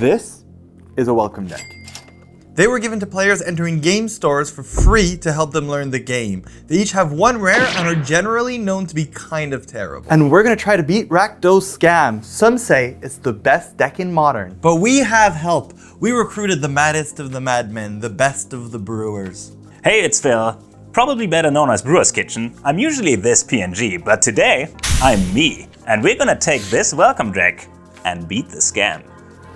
This is a welcome deck. They were given to players entering game stores for free to help them learn the game. They each have one rare and are generally known to be kind of terrible. And we're gonna try to beat Rakdo's scam. Some say it's the best deck in Modern. But we have help. We recruited the maddest of the madmen, the best of the brewers. Hey, it's Phil. Probably better known as Brewer's Kitchen. I'm usually this PNG, but today, I'm me. And we're gonna take this welcome deck and beat the scam.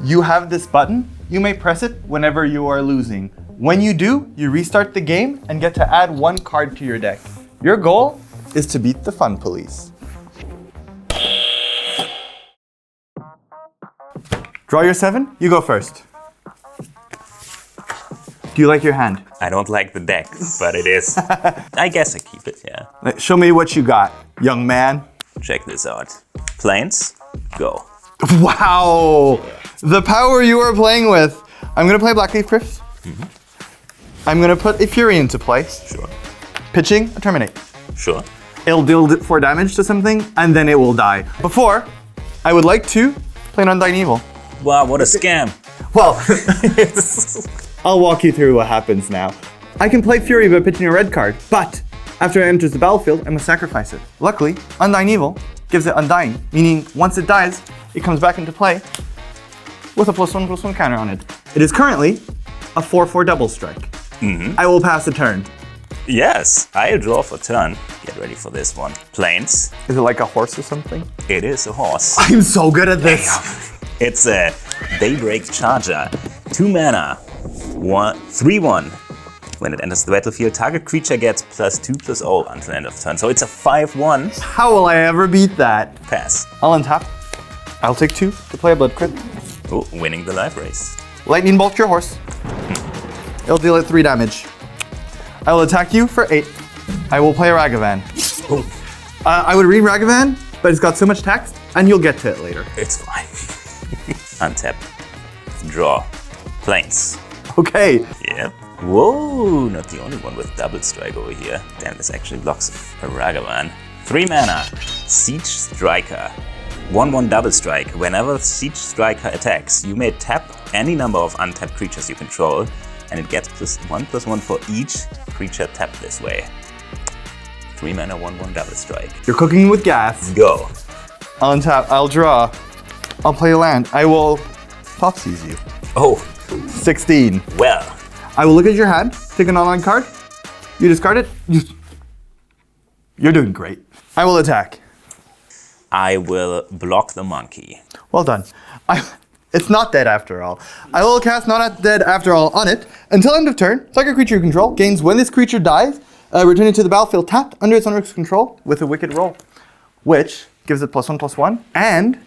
You have this button. You may press it whenever you are losing. When you do, you restart the game and get to add one card to your deck. Your goal is to beat the Fun Police. Draw your 7, you go first. Do you like your hand? I don't like the deck, but it is. I guess I keep it, yeah. Show me what you got, young man. Check this out. Planes, go. Wow! The power you are playing with. I'm gonna play Blackleaf Cliffs. I'm gonna put a Fury into play. Sure. Pitching a Terminate. Sure. It'll deal 4 damage to something, and then it will die. Before, I would like to play an Undying Evil. Wow, what a scam. Well, I'll walk you through what happens now. I can play Fury by pitching a red card, but after it enters the battlefield, I must sacrifice it. Luckily, Undying Evil gives it Undying, meaning once it dies, it comes back into play with a +1/+1 counter on it. It is currently a 4/4 double strike. I will pass the turn. Yes, I draw for turn. Get ready for this one. Planes. Is it like a horse or something? It is a horse. I'm so good at this. It's a Daybreak Charger. 2 mana. 3/1. When it enters the battlefield, target creature gets +2/+0 until end of turn. So it's a 5/1. How will I ever beat that? Pass. I'll untap. I'll take 2 to play a blood crit. Oh, winning the life race. Lightning bolt your horse. It'll deal it 3 damage. I will attack you for 8. I will play a Ragavan. I would read Ragavan, but it's got so much text, and you'll get to it later. It's fine. Untap. Draw. Planes. Okay. Yep. Whoa, not the only one with double strike over here. Damn, this actually blocks a Ragavan. 3 mana. Siege Striker. 1/1 double strike. Whenever Siege Striker attacks, you may tap any number of untapped creatures you control, and it gets +1/+1 for each creature tapped this way. 3 mana, 1/1 double strike. You're cooking with gas. Go. I'll untap. I'll draw. I'll play a land. I will Thoughtseize you. Oh, 16. well. I will look at your hand, take an online card. You discard it. You're doing great. I will attack. I will block the monkey. Well done. It's not dead after all. I will cast Not Dead After All on it. Until end of turn, target creature you control gains when this creature dies, returning to the battlefield tapped under its owner's control with a Wicked Roll, which gives it +1/+1. And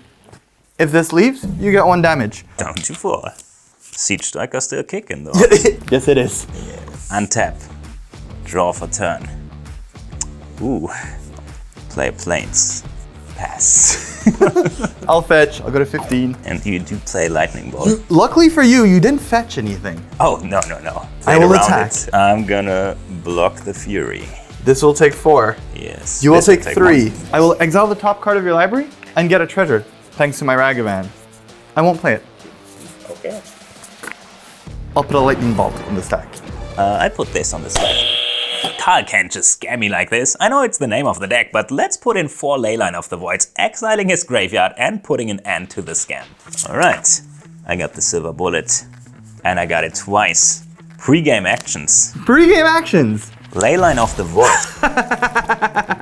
if this leaves, you get 1 damage. Down to 4. Siege Striker still kicking though. Yes, it is. Untap. Draw for turn. Ooh. Play planes. Pass. I'll fetch. I'll go to 15. And you do play Lightning Bolt. Luckily for you, you didn't fetch anything. Oh, no. I will around attack. it. I'm gonna block the Fury. This will take 4. Yes. You will this take 3. 1. I will exile the top card of your library and get a treasure, thanks to my Ragavan. I won't play it. Okay. I'll put a lightning bolt in the stack. I put this on the side. Carl can't just scam me like this. I know it's the name of the deck, but let's put in 4 Leyline of the Voids, exiling his graveyard and putting an end to the scam. Alright, I got the silver bullet. And I got it twice. Pre-game actions. Pre-game actions! Leyline of the Void.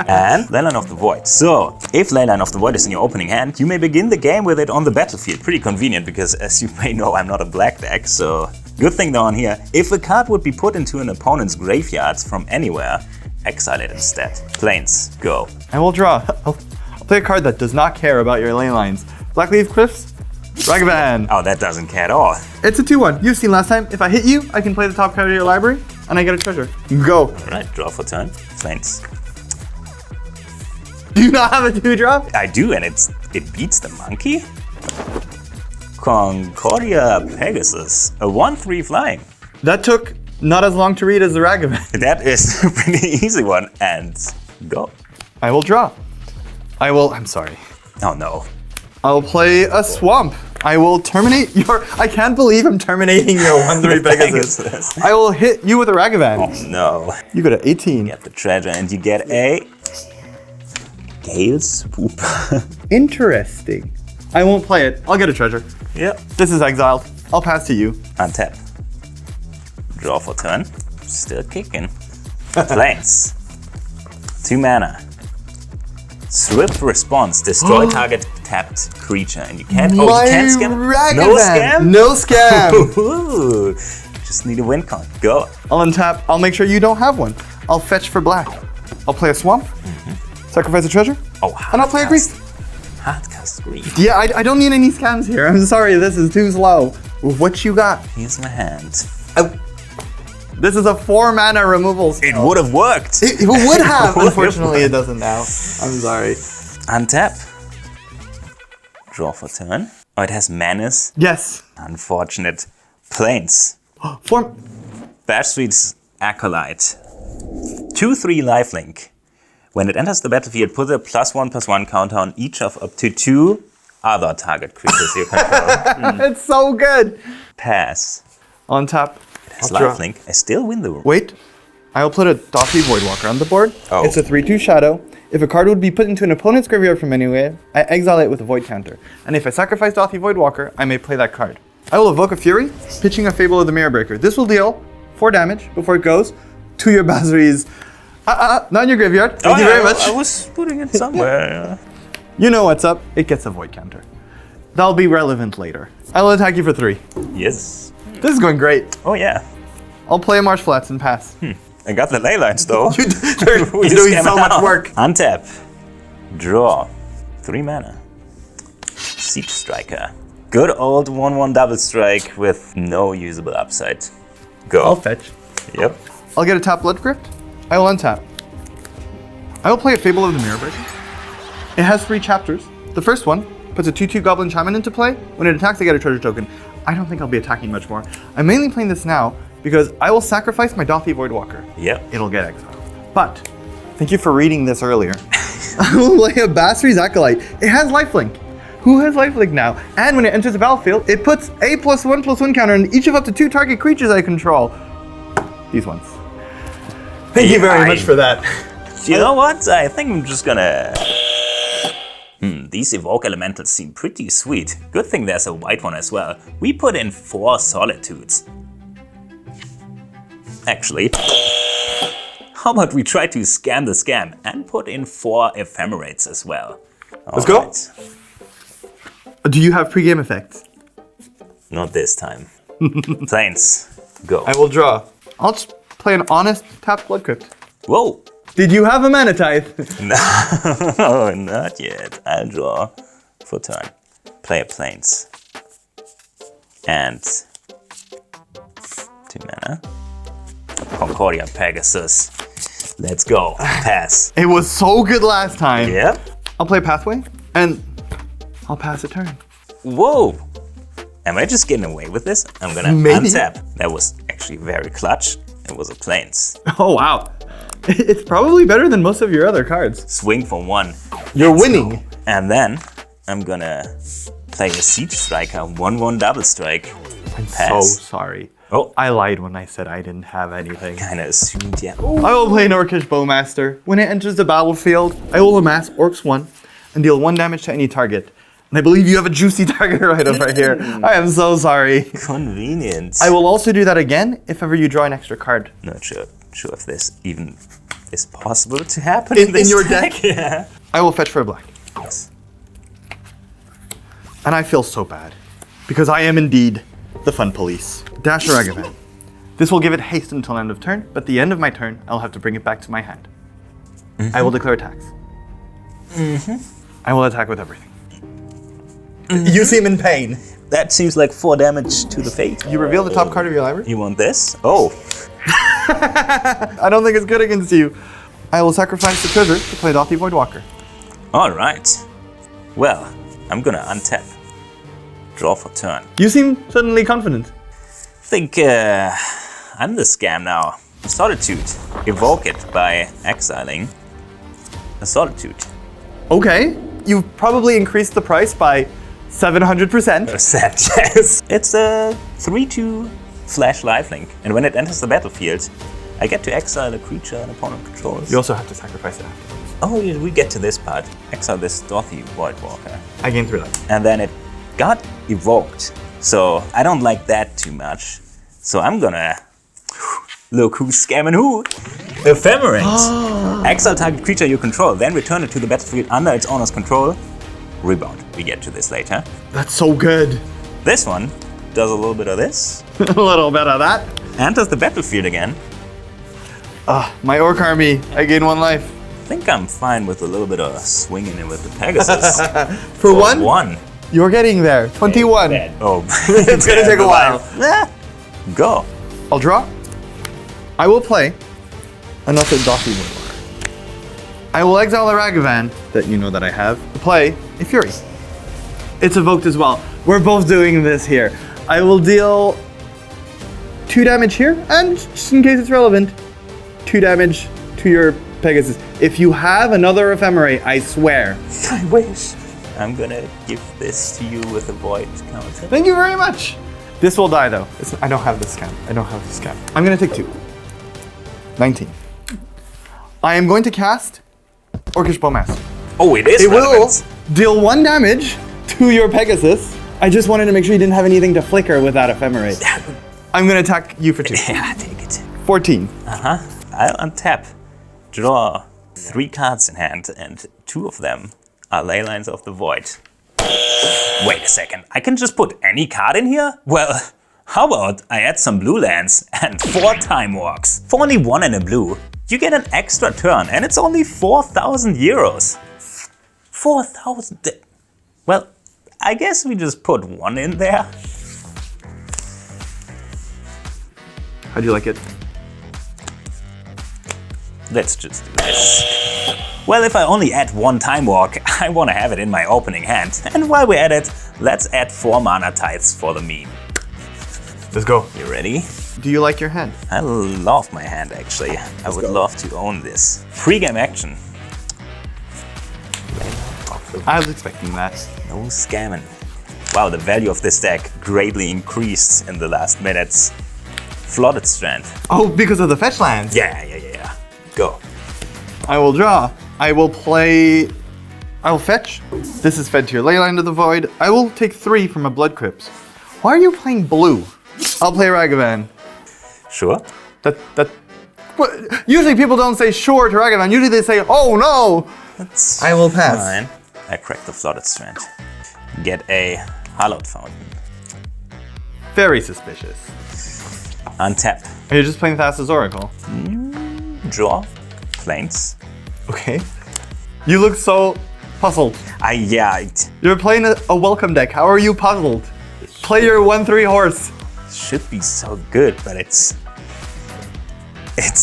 And Leyline of the Void. So, if Leyline of the Void is in your opening hand, you may begin the game with it on the battlefield. Pretty convenient because, as you may know, I'm not a black deck, so good thing though on here. If a card would be put into an opponent's graveyard from anywhere, exile it instead. Planes, go. I will draw. I'll play a card that does not care about your ley lines. Blackleaf Cliffs, Ragavan. Oh, that doesn't care at all. It's a 2/1. You've seen last time. If I hit you, I can play the top card of your library, and I get a treasure. Go. Alright, draw for turn. Planes. Do you not have a 2-drop? I do, and it beats the monkey? Concordia Pegasus, a 1/3 flying. That took not as long to read as the Ragavan. That is a pretty easy one, and go. I will draw. I'm sorry. Oh no. I'll play a swamp. I will terminate your. I can't believe I'm terminating your 1/3 Pegasus. Pegasus. I will hit you with a Ragavan. Oh no. You go to 18. Get the treasure and you get a Gale Swoop. Interesting. I won't play it. I'll get a treasure. Yep. This is exiled. I'll pass to you. Untap. Draw for turn. Still kicking. Plains. 2 mana. Swift response. Destroy target tapped creature. And you can't. Oh, you can't scam. Ragavan. No scam? No scam. Ooh. Just need a win con. Go. I'll untap. I'll make sure you don't have one. I'll fetch for black. I'll play a swamp. Sacrifice a treasure. Oh, and I'll play a grief. Hardcast grief. Yeah, I don't need any scams here. I'm sorry, this is too slow. What you got? Here's my hand. This is a 4 mana removal spell. It would have worked. It would have. Unfortunately, it doesn't now. I'm sorry. Untap. Draw for turn. Oh, it has menace. Yes. Unfortunate. Plains. Form. Bashfleet's Acolyte. 2/3 lifelink. When it enters the battlefield, put a +1/+1 counter on each of up to 2 other target creatures you control. It's so good. Pass. On top. It has I'll draw. lifelink. I still win the Wait. I will put a Doffy Voidwalker on the board. Oh. It's a 3/2 shadow. If a card would be put into an opponent's graveyard from anywhere, I exile it with a void counter. And if I sacrifice Doffy Voidwalker, I may play that card. I will evoke a Fury, pitching a Fable of the Mirror Breaker. This will deal 4 damage before it goes to your Basri's. Not in your graveyard. Thank you very much. I was putting it somewhere. You know what's up. It gets a void counter. That'll be relevant later. I will attack you for 3. Yes. This is going great. Oh yeah. I'll play a Marsh Flats and pass. I got the ley lines though. You're We doing scam so it much out. work. Untap. Draw. 3 mana. Siege Striker. Good old 1/1 double strike with no usable upside. Go. I'll fetch. Yep. I'll get a tap Blood Crypt. I will untap. I will play a Fable of the Mirror Breaker. It has 3 chapters. The first one puts a 2/2 Goblin Shaman into play. When it attacks, I get a treasure token. I don't think I'll be attacking much more. I'm mainly playing this now because I will sacrifice my Dothi Voidwalker. Yep. It'll get exiled. But, thank you for reading this earlier. I will play a Basri's Acolyte. It has lifelink. Who has lifelink now? And when it enters the battlefield, it puts a +1/+1 counter on each of up to 2 target creatures I control. These ones. Thank you very much for that. You know what? I think I'm just gonna... these evoke elementals seem pretty sweet. Good thing there's a white one as well. We put in 4 solitudes. Actually, how about we try to scam the scam and put in 4 ephemerates as well? Let's go. Alright. Do you have pregame effects? Not this time. Plains. Go. I will draw. I'll just play an honest tap Blood Crypt. Whoa. Did you have a Mana Tithe? No, not yet. I'll draw for turn. Play a Plains. And 2 mana. Concordia Pegasus. Let's go. Pass. It was so good last time. Yep. I'll play Pathway, and I'll pass a turn. Whoa. Am I just getting away with this? I'm gonna Maybe. untap. That was actually very clutch. It was a Plains. Oh, wow. It's probably better than most of your other cards. Swing for 1. You're Let's winning. go. And then I'm gonna play a Siege Striker, 1/1 double strike. I'm Pass. so sorry. Oh, I lied when I said I didn't have anything. kinda assumed, yeah. I will play an Orcish Bowmaster. When it enters the battlefield, I will amass Orcs 1 and deal 1 damage to any target. And I believe you have a juicy target right over here. I am so sorry. Convenient. I will also do that again if ever you draw an extra card. Not sure if this even is possible to happen in this your deck? Yeah. I will fetch for a black. Yes. And I feel so bad. Because I am indeed the fun police. Dash Ragavan. This will give it haste until end of turn, but at the end of my turn, I'll have to bring it back to my hand. I will declare attacks. I will attack with everything. You seem in pain. That seems like 4 damage to the fate. You reveal the top card of your library? You want this? Oh. I don't think it's good against you. I will sacrifice the treasure to play Dothi Voidwalker. Alright. Well, I'm gonna untap. Draw for turn. You seem suddenly confident. Think I'm the scam now. Solitude. Evoke it by exiling a Solitude. Okay. You've probably increased the price by 700%. Yes. It's a 3/2 flash lifelink, and when it enters the battlefield, I get to exile a creature an opponent controls. You also have to sacrifice it afterwards. Oh, yeah, we get to this part. Exile this Dorothy Voidwalker. I gain 3 life. And then it got evoked. So I don't like that too much. So I'm gonna... Look who's scamming who. Ephemerate. Exile target creature you control, then return it to the battlefield under its owner's control. Rebound. We get to this later. That's so good. This one does a little bit of this. A little bit of that. Enters the battlefield again. My orc army, I gain 1 life. I think I'm fine with a little bit of swinging it with the Pegasus. For 1? 1. You're getting there. 21. Oh. It's gonna take a while. Go. I'll draw. I will play another Dorothy Voidwalker. I will exile a Ragavan that you know that I have. Play a Fury. It's evoked as well. We're both doing this here. I will deal 2 damage here, and just in case it's relevant, 2 damage to your Pegasus. If you have another Ephemerate, I swear. I wish. I'm gonna give this to you with a void counter. Thank you very much. This will die though. I don't have this scam. I'm gonna take 2. 19. I am going to cast Orcish Bowmaster. Oh, it is It relevant. will deal 1 damage to your Pegasus. I just wanted to make sure you didn't have anything to flicker with that Ephemerate. I'm gonna attack you for 2. Yeah, take it. 14. I'll untap, draw 3 cards in hand, and 2 of them are Leylines of the Void. Wait a second, I can just put any card in here? Well, how about I add some blue lands and 4 Time Walks? For only 1 and a blue, you get an extra turn, and it's only 4,000 euros. 4,000. Well, I guess we just put 1 in there. How do you like it? Let's just do this. Well, if I only add 1 Time Walk, I want to have it in my opening hand. And while we're at it, let's add 4 mana tithes for the meme. Let's go. You ready? Do you like your hand? I love my hand, actually. I would love to own this. Pre-game action. I was expecting that. No scamming. Wow, the value of this deck greatly increased in the last minutes. Flooded Strand. Oh, because of the fetch lands? Yeah. Go. I will draw. I will play... I will fetch. This is fed to your Leyline of the Void. I will take 3 from a Blood Crypt. Why are you playing blue? I'll play Ragavan. Sure. What? Usually people don't say sure to Ragavan. Usually they say, oh no! That's I will pass. Fine. I cracked the Flooded Strand. Get a Hallowed Fountain. Very suspicious. Untap. Are you just playing Thassa's Oracle? Draw. Plains. Okay. You look so puzzled. You're playing a welcome deck. How are you puzzled? Play your 1/3 horse. Should be so good, but it's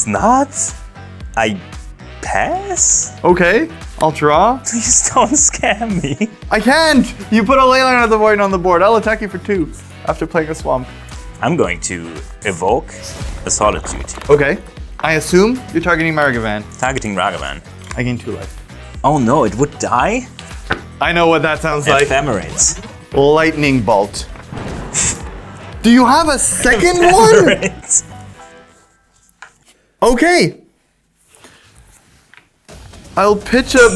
not. I pass? Okay, I'll draw. Please don't scam me. I can't! You put a Leyline of the Void on the board. I'll attack you for 2 after playing a swamp. I'm going to evoke a Solitude. Okay. I assume you're targeting Maragavan. Targeting Ragavan. I gain 2 life. Oh no, it would die? I know what that sounds like. Ephemerates. Lightning Bolt. Do you have a second one? Ephemerates. Okay. I'll pitch a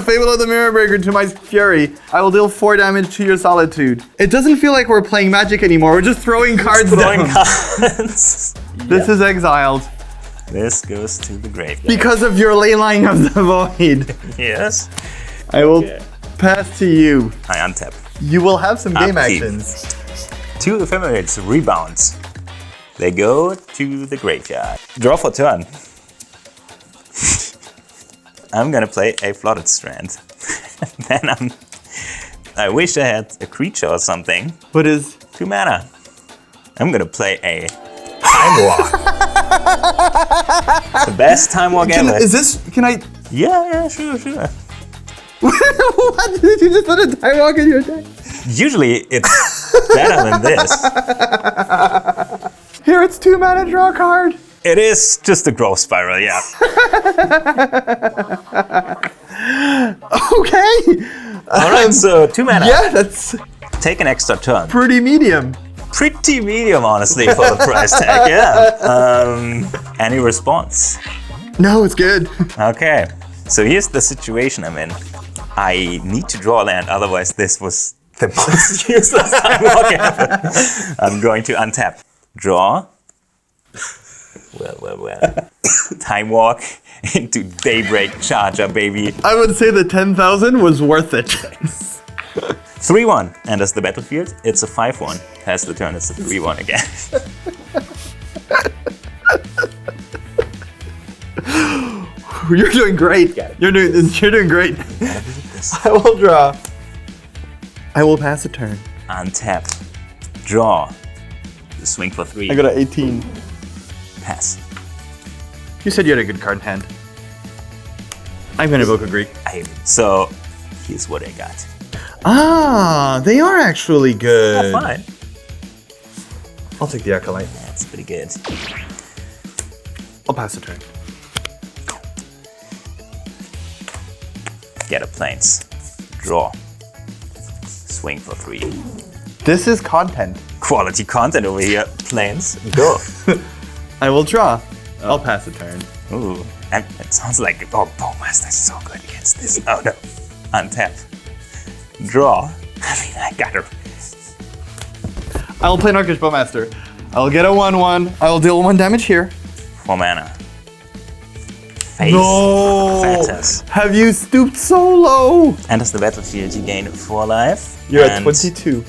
Fable of the Mirror Breaker to my Fury. I will deal 4 damage to your Solitude. It doesn't feel like we're playing Magic anymore. We're just throwing cards down. Cards. This is exiled. This goes to the graveyard. Because of your Leyline of the Void. Yes. I will pass to you. I untap. You will have some game Upkeep. actions. 2 Ephemerates rebounds. They go to the graveyard. Draw for turn. I'm gonna play a Flooded Strand. Then I wish I had a creature or something. What is? 2 mana. I'm gonna play a Time Walk. The best Time Walk ever. Can I? Yeah, sure. What? Did you just put a Time Walk in your deck? Usually it's better than this. Here it's 2 mana, draw a card. It is just a growth spiral, yeah. Okay. Alright, so 2 mana. Yeah, that's Take an extra turn. pretty medium. Pretty medium, honestly, for the price tag, yeah. Any response? No, it's good. Okay, so here's the situation I'm in. I need to draw land, otherwise this was the most useless time walk ever. I'm going to untap. Draw. Well. Time walk into Daybreak Charger, baby. I would say the 10,000 was worth it. 3-1 enters the battlefield. It's a 5-1. Pass the turn, it's a 3-1 again. You're doing great. You're doing great. I will draw. I will pass a turn. Untap. Draw. Swing for 3. I got an 18. Pass. You said you had a good card in hand. I'm gonna evoke a Greek. So, here's what I got. Ah, they are actually good. Fine. I'll take the Acolyte. That's pretty good. I'll pass a turn. Get a planes. Draw. Swing for 3. This is content. Quality content over here. Planes. Go. I will draw. I'll pass a turn. Ooh. And it sounds like, Bowmaster is so good against this. Oh no. Untap. Draw. I mean, I got her. I will play Narkish Bowmaster. I'll get a 1/1. I will deal 1 damage here. 4 mana. Face. No! Fetters. Have you stooped so low? Enters the battlefield, you gain 4 life. You're at and 22.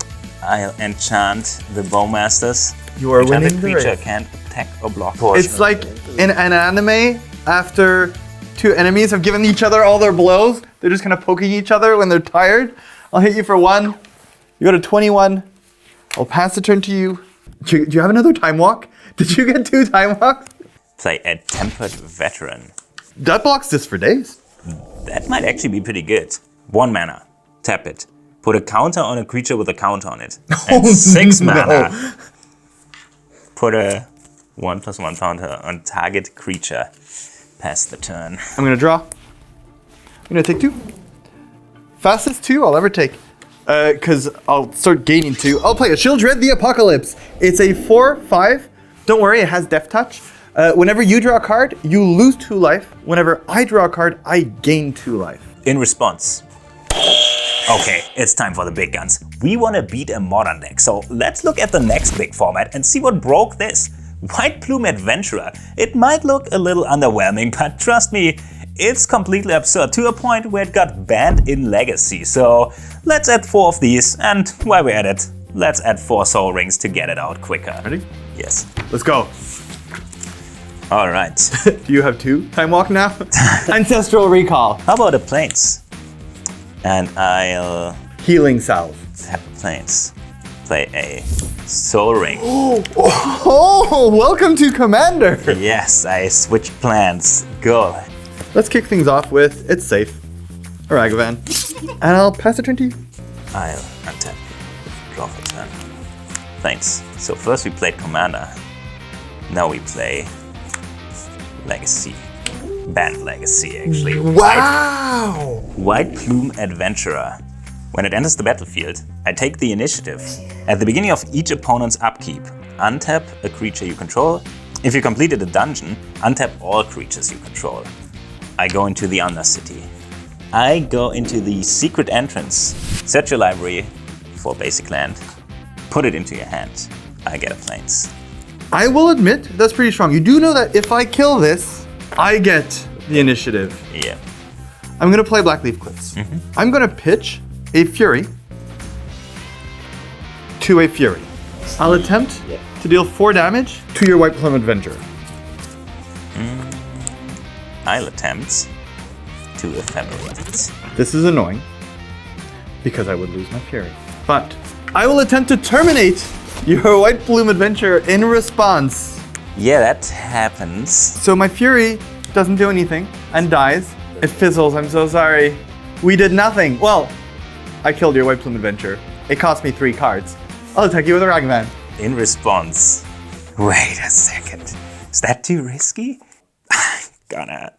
I'll enchant the Bowmasters. You are Enchanted winning the creature race. can't attack or block. It's like in an anime, after 2 enemies have given each other all their blows, they're just kind of poking each other when they're tired. I'll hit you for 1. You go to 21. I'll pass the turn to you. Do you have another time walk? Did you get 2 time walks? play a Tempered Veteran. That blocks this for days. That might actually be pretty good. 1 mana. Tap it. Put a counter on a creature with a counter on it. And 6 mana. Put a 1/1 counter on target creature. Pass the turn. I'm gonna draw. I'm gonna take 2. Fastest 2 I'll ever take. Because I'll start gaining 2. I'll play a Sheoldred the Apocalypse. It's a 4/5. Don't worry, it has Death Touch. Whenever you draw a card, you lose 2 life. Whenever I draw a card, I gain 2 life. In response. Okay, it's time for the big guns. We want to beat a modern deck, so let's look at the next big format and see what broke this. White Plume Adventurer. It might look a little underwhelming, but trust me, it's completely absurd to a point where it got banned in Legacy. So let's add 4 of these, and while we're at it, let's add 4 Soul Rings to get it out quicker. Ready? Yes. Let's go. All right. Do you have 2 Time Walk now? Ancestral Recall. How about the planes? And I'll Healing Salve. tap planes. Play a Soul Ring. Oh, welcome to Commander. Yes, I switched plans. Go. Let's kick things off with It's Safe, a Ragavan. And I'll pass the turn to you. I'll untap. Draw for turn. Thanks. So first we played Commander. Now we play Legacy. Banned Legacy, actually. Wow! White Plume Adventurer. When it enters the battlefield, I take the initiative. At the beginning of each opponent's upkeep, untap a creature you control. If you completed a dungeon, untap all creatures you control. I go into the Undercity. I go into the Secret Entrance. Search your library for basic land. Put it into your hand. I get a plains. I will admit, that's pretty strong. You do know that if I kill this, I get the initiative. Yeah. I'm gonna play Blackleaf Cliffs. I'm gonna pitch a Fury to a Fury. I'll attempt to deal 4 damage to your White Plume Adventurer. I'll attempt to ephemerate it. This is annoying because I would lose my Fury. But I will attempt to terminate your White Plume Adventurer in response. Yeah, that happens. So my Fury doesn't do anything and dies. It fizzles, I'm so sorry. We did nothing. Well, I killed your White Plume Adventurer. It cost me 3 cards. I'll attack you with a Ragavan. In response. Wait a second. Is that too risky? I'm gonna.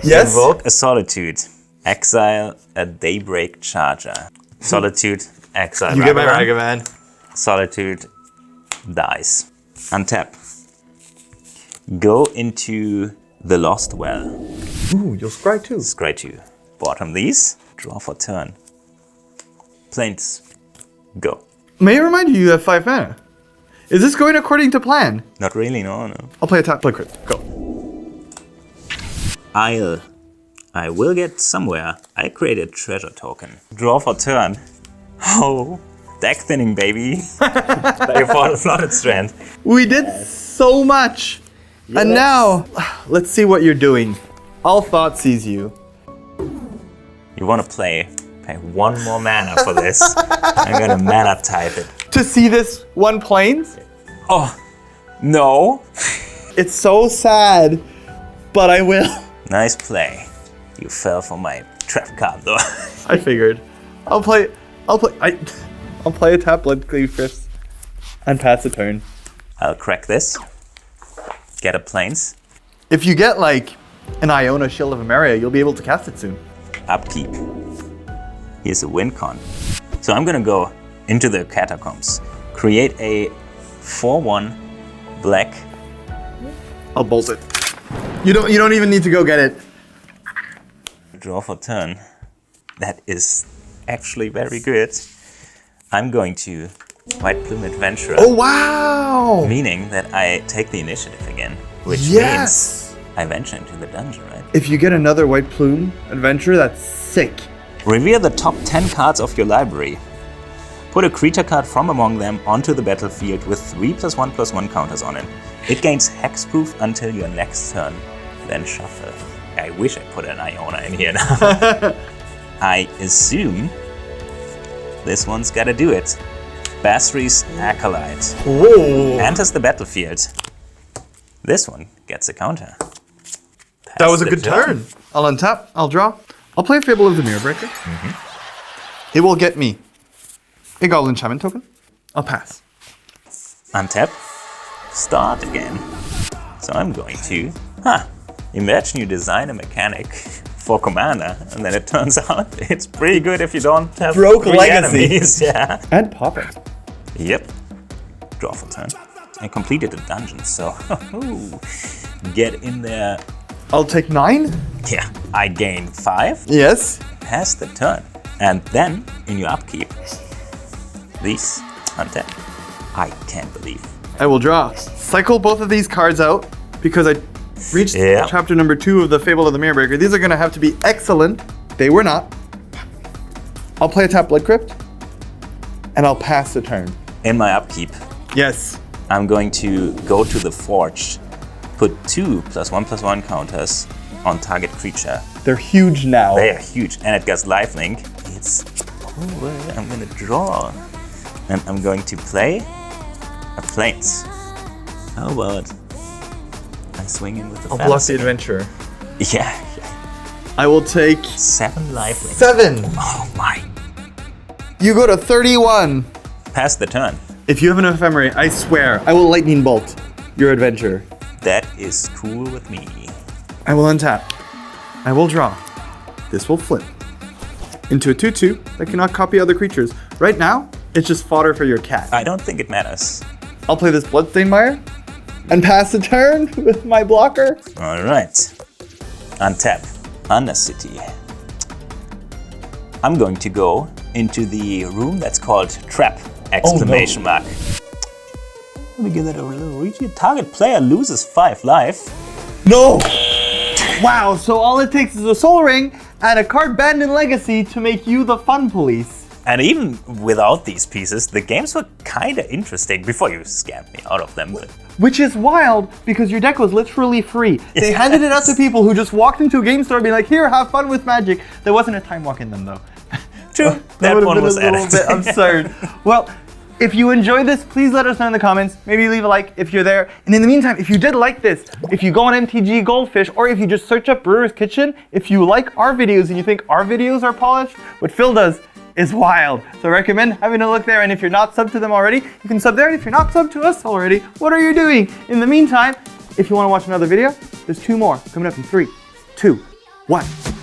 Yes. Invoke a Solitude. Exile a Daybreak Charger. Solitude, exile You get my Ragavan. Ragavan. Solitude dies. Untap. Go into the Lost Well. Ooh, you'll scry too. Scry 2. Bottom these. Draw for turn. Plains. Go. May I remind you, you have 5 mana. Is this going according to plan? Not really, no. I'll play a tap, play crit. Go. I will get somewhere. I create a treasure token. Draw for turn. Oh, deck thinning, baby. Play for the Flooded Strand. We did so much. And now, let's see what you're doing. All thought sees you. You want to pay 1 more mana for this. I'm gonna mana type it. To see this 1 plains? Oh, no. It's so sad, but I will. Nice play. You fell for my trap card though. I figured. I'll play a tap Blood Cleave Crisp and pass the turn. I'll crack this. Get a plains. If you get like an Iona Shield of Emeria, you'll be able to cast it soon. Upkeep. Here's a win con. So I'm gonna go into the catacombs. Create a 4/1 black. I'll bolt it. You don't even need to go get it. Draw for turn. That is actually very good. I'm going to White Plume Adventurer. Oh wow! Meaning that I take the initiative again. Which Yes! means I venture into the dungeon, right? If you get another White Plume Adventure, that's sick. Reveal the top 10 cards of your library. Put a creature card from among them onto the battlefield with 3+1/+1 counters on it. It gains hexproof until your next turn. Then shuffle. I wish I put an Iona in here now. I assume this one's gotta do it. Basri's Acolyte. Whoa! Enters the battlefield. This one gets a counter. That was a the good turn. I'll untap, I'll draw. I'll play Fable of the Mirror Breaker. It will get me a Goblin Shaman token. I'll pass. Untap. Start again. So I'm going to... Imagine you design a mechanic for Commander, and then it turns out it's pretty good if you don't have Broke 3 Legacy. enemies. Yeah. And pop it. Yep. Draw for turn. I completed a dungeon, so get in there. I'll take 9. Yeah, I gain 5. Yes. Pass the turn. And then, in your upkeep, these untap. I can't believe. I will draw. Cycle both of these cards out because I reached chapter number 2 of the Fable of the Mirror Breaker. These are going to have to be excellent. They were not. I'll play a tap Blood Crypt, and I'll pass the turn. In my upkeep, Yes. I'm going to go to the Forge, put 2 +1/+1 counters on target creature. They're huge now. They are huge, and it gets lifelink. It's over. I'm gonna draw, and I'm going to play a plains. How about I swing in with the I'll block the adventure. Yeah. I will take 7 lifelink. 7. Oh my. You go to 31. Pass the turn. If you have an ephemerate, I swear, I will lightning bolt your adventure. That is cool with me. I will untap. I will draw. This will flip into a 2/2 that cannot copy other creatures. Right now, it's just fodder for your cat. I don't think it matters. I'll play this Bloodstained Mire and pass the turn with my blocker. All right. Untap. Undercity. I'm going to go into the room that's called Trap! Exclamation mark. Let me give that a little reach. Target player loses 5 life. No! Wow, so all it takes is a Soul Ring and a card banned in Legacy to make you the fun police. And even without these pieces, the games were kinda interesting before you scammed me out of them. But Which is wild because your deck was literally free. They handed it out to people who just walked into a game store and be like, here, have fun with Magic. There wasn't a time walk in them though. true, that would've one been was a little added. bit absurd. Well, if you enjoyed this, please let us know in the comments. Maybe leave a like if you're there. And in the meantime, if you did like this, if you go on MTG Goldfish, or if you just search up Brewer's Kitchen, if you like our videos and you think our videos are polished, what Phil does is wild. So I recommend having a look there. And if you're not subbed to them already, you can sub there. And if you're not subbed to us already, what are you doing? In the meantime, if you want to watch another video, there's 2 more coming up in 3, 2, 1.